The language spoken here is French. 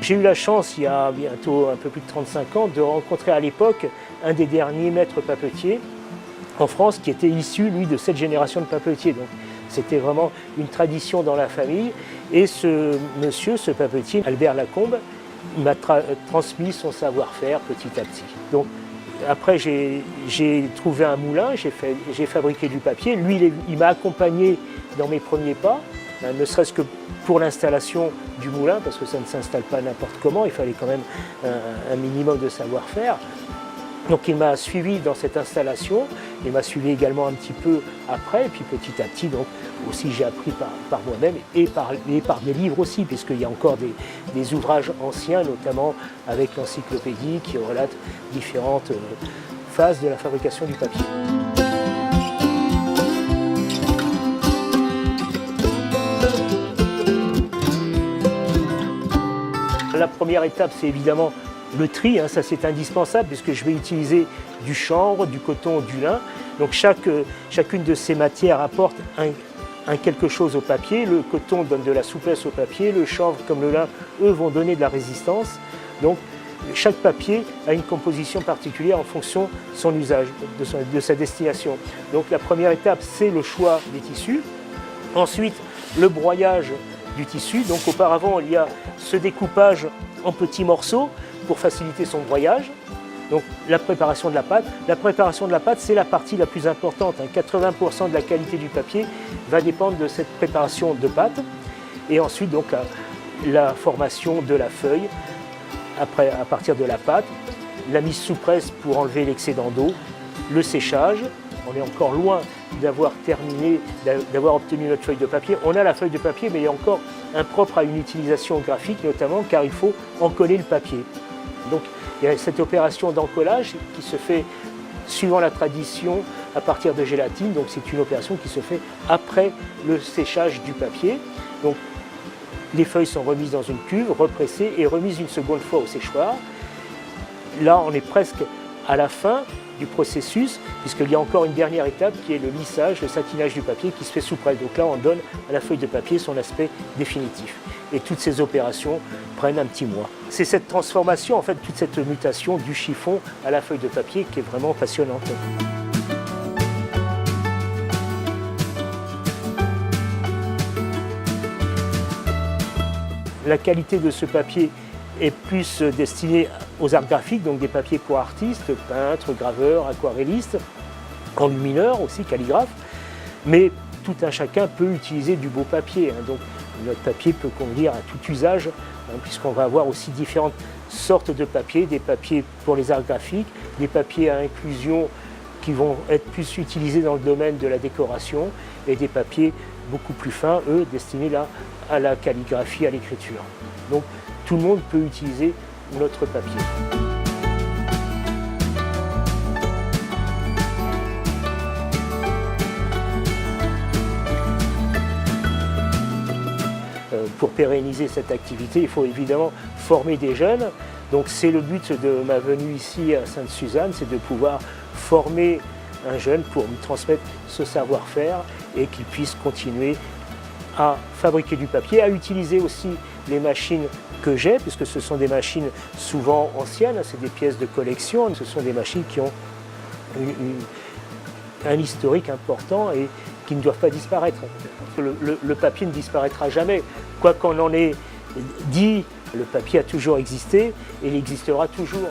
J'ai eu la chance, il y a bientôt un peu plus de 35 ans, de rencontrer à l'époque un des derniers maîtres papetiers en France qui était issu, lui, de cette génération de papetiers. Donc c'était vraiment une tradition dans la famille. Et ce monsieur, ce papetier, Albert Lacombe, il m'a transmis son savoir-faire petit à petit. Donc après, j'ai trouvé un moulin, j'ai fabriqué du papier. Lui, il m'a accompagné dans mes premiers pas, ne serait-ce que pour l'installation du moulin, parce que ça ne s'installe pas n'importe comment, il fallait quand même un minimum de savoir-faire. Donc il m'a suivi dans cette installation, il m'a suivi également un petit peu après, et puis petit à petit, donc aussi j'ai appris par moi-même et par des livres aussi, puisqu'il y a encore des ouvrages anciens, notamment avec l'encyclopédie qui relate différentes phases de la fabrication du papier. La première étape, c'est évidemment le tri, ça c'est indispensable puisque je vais utiliser du chanvre, du coton, du lin. Donc chacune de ces matières apporte un quelque chose au papier. Le coton donne de la souplesse au papier, le chanvre comme le lin, eux, vont donner de la résistance. Donc chaque papier a une composition particulière en fonction de son usage, de sa destination. Donc la première étape, c'est le choix des tissus. Ensuite, le broyage du tissu. Donc auparavant, il y a ce découpage en petits morceaux pour faciliter son broyage. Donc la préparation de la pâte. La préparation de la pâte, c'est la partie la plus importante. 80% de la qualité du papier va dépendre de cette préparation de pâte. Et ensuite, donc, la formation de la feuille après, à partir de la pâte, la mise sous presse pour enlever l'excédent d'eau, le séchage. On est encore loin d'avoir terminé, d'avoir obtenu notre feuille de papier. On a la feuille de papier, mais il y a encore un propre à une utilisation graphique, notamment car il faut encoller le papier. Donc il y a cette opération d'encollage qui se fait suivant la tradition à partir de gélatine. Donc c'est une opération qui se fait après le séchage du papier. Donc les feuilles sont remises dans une cuve, repressées et remises une seconde fois au séchoir. Là, on est presque à la fin du processus, puisqu'il y a encore une dernière étape qui est le lissage, le satinage du papier qui se fait sous presse. Donc là, on donne à la feuille de papier son aspect définitif. Et toutes ces opérations prennent un petit mois. C'est cette transformation, en fait, toute cette mutation du chiffon à la feuille de papier qui est vraiment passionnante. La qualité de ce papier est plus destinée aux arts graphiques, donc des papiers pour artistes, peintres, graveurs, aquarellistes, enlumineurs aussi, calligraphes. Mais tout un chacun peut utiliser du beau papier. Donc notre papier peut convenir à tout usage, puisqu'on va avoir aussi différentes sortes de papiers, des papiers pour les arts graphiques, des papiers à inclusion qui vont être plus utilisés dans le domaine de la décoration, et des papiers beaucoup plus fins, eux, destinés là à la calligraphie, à l'écriture. Donc tout le monde peut utiliser notre papier. Pour pérenniser cette activité, il faut évidemment former des jeunes. Donc c'est le but de ma venue ici à Sainte-Suzanne, c'est de pouvoir former un jeune pour lui transmettre ce savoir-faire et qu'il puisse continuer à fabriquer du papier, à utiliser aussi les machines que j'ai, puisque ce sont des machines souvent anciennes, c'est des pièces de collection, ce sont des machines qui ont un historique important et qui ne doivent pas disparaître. Le papier ne disparaîtra jamais. Quoi qu'on en ait dit, le papier a toujours existé et il existera toujours.